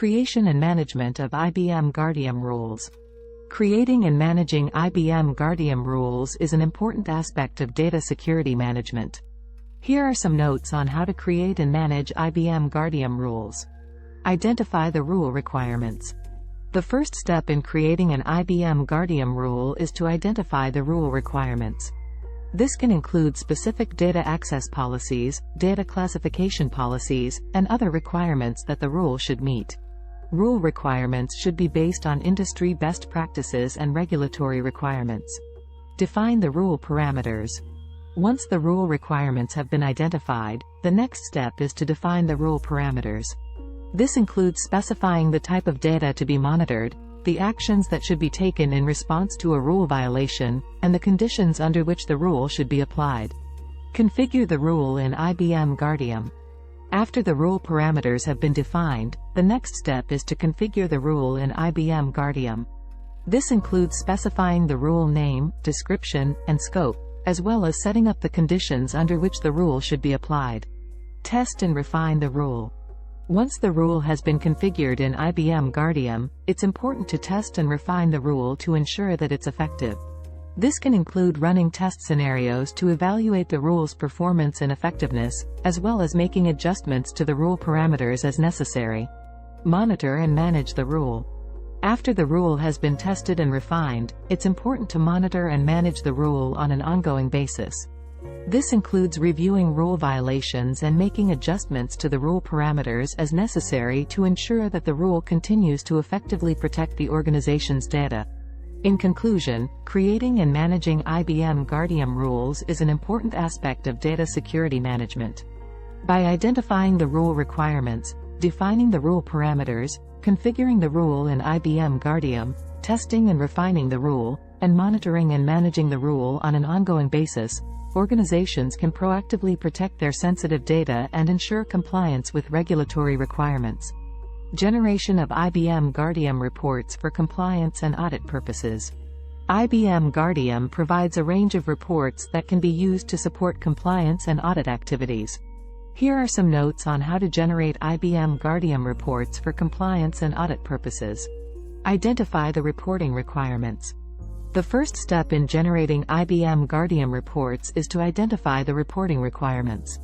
Creation and management of IBM Guardium rules. Creating and managing IBM Guardium rules is an important aspect of data security management. Here are some notes on how to create and manage IBM Guardium rules. Identify the rule requirements. The first step in creating an IBM Guardium rule is to identify the rule requirements. This can include specific data access policies, data classification policies, and other requirements that the rule should meet. Rule requirements should be based on industry best practices and regulatory requirements. Define the rule parameters. Once the rule requirements have been identified, the next step is to define the rule parameters. This includes specifying the type of data to be monitored, the actions that should be taken in response to a rule violation, and the conditions under which the rule should be applied. Configure the rule in IBM Guardium. After the rule parameters have been defined, the next step is to configure the rule in IBM Guardium. This includes specifying the rule name, description, and scope, as well as setting up the conditions under which the rule should be applied. Test and refine the rule. Once the rule has been configured in IBM Guardium, it's important to test and refine the rule to ensure that it's effective. This can include running test scenarios to evaluate the rule's performance and effectiveness, as well as making adjustments to the rule parameters as necessary. Monitor and manage the rule. After the rule has been tested and refined, it's important to monitor and manage the rule on an ongoing basis. This includes reviewing rule violations and making adjustments to the rule parameters as necessary to ensure that the rule continues to effectively protect the organization's data. In conclusion, creating and managing IBM Guardium rules is an important aspect of data security management. By identifying the rule requirements, defining the rule parameters, configuring the rule in IBM Guardium, testing and refining the rule, and monitoring and managing the rule on an ongoing basis, organizations can proactively protect their sensitive data and ensure compliance with regulatory requirements. Generation of IBM Guardium reports for compliance and audit purposes. IBM Guardium provides a range of reports that can be used to support compliance and audit activities. Here are some notes on how to generate IBM Guardium reports for compliance and audit purposes. Identify the reporting requirements. The first step in generating IBM Guardium reports is to identify the reporting requirements.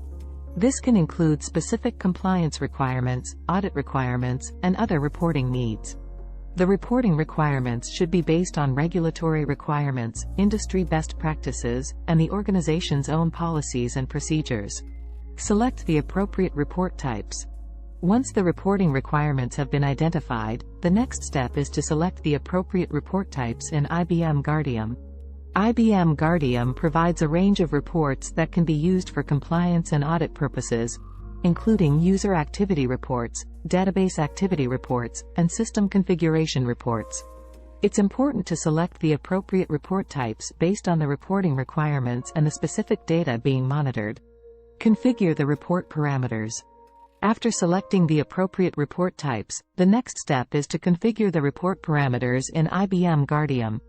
This can include specific compliance requirements, audit requirements, and other reporting needs. The reporting requirements should be based on regulatory requirements, industry best practices, and the organization's own policies and procedures. Select the appropriate report types. Once the reporting requirements have been identified, the next step is to select the appropriate report types in IBM Guardium. IBM Guardium provides a range of reports that can be used for compliance and audit purposes, including user activity reports, database activity reports, and system configuration reports. It's important to select the appropriate report types based on the reporting requirements and the specific data being monitored. Configure the report parameters. After selecting the appropriate report types, the next step is to configure the report parameters in IBM Guardium.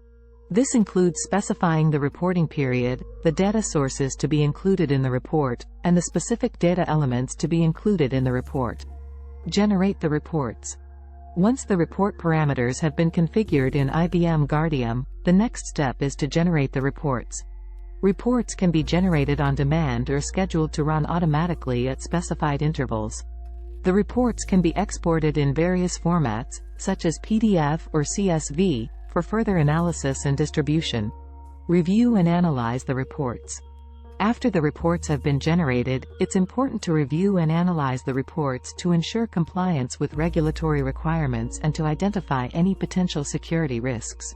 This includes specifying the reporting period, the data sources to be included in the report, and the specific data elements to be included in the report. Generate the reports. Once the report parameters have been configured in IBM Guardium, the next step is to generate the reports. Reports can be generated on demand or scheduled to run automatically at specified intervals. The reports can be exported in various formats, such as PDF or CSV, for further analysis and distribution. Review and analyze the reports. After the reports have been generated, it's important to review and analyze the reports to ensure compliance with regulatory requirements and to identify any potential security risks.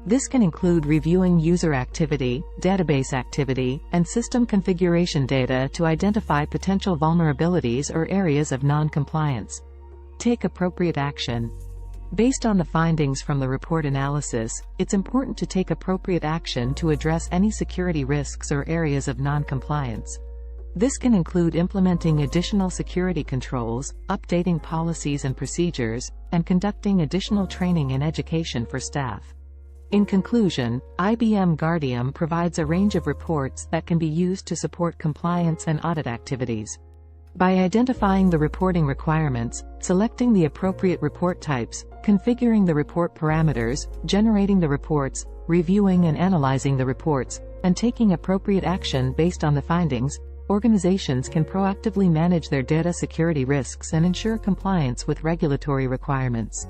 This can include reviewing user activity, database activity, and system configuration data to identify potential vulnerabilities or areas of non-compliance. Take appropriate action. Based on the findings from the report analysis, it's important to take appropriate action to address any security risks or areas of non-compliance. This can include implementing additional security controls, updating policies and procedures, and conducting additional training and education for staff. In conclusion, IBM Guardium provides a range of reports that can be used to support compliance and audit activities. By identifying the reporting requirements, selecting the appropriate report types, configuring the report parameters, generating the reports, reviewing and analyzing the reports, and taking appropriate action based on the findings, organizations can proactively manage their data security risks and ensure compliance with regulatory requirements.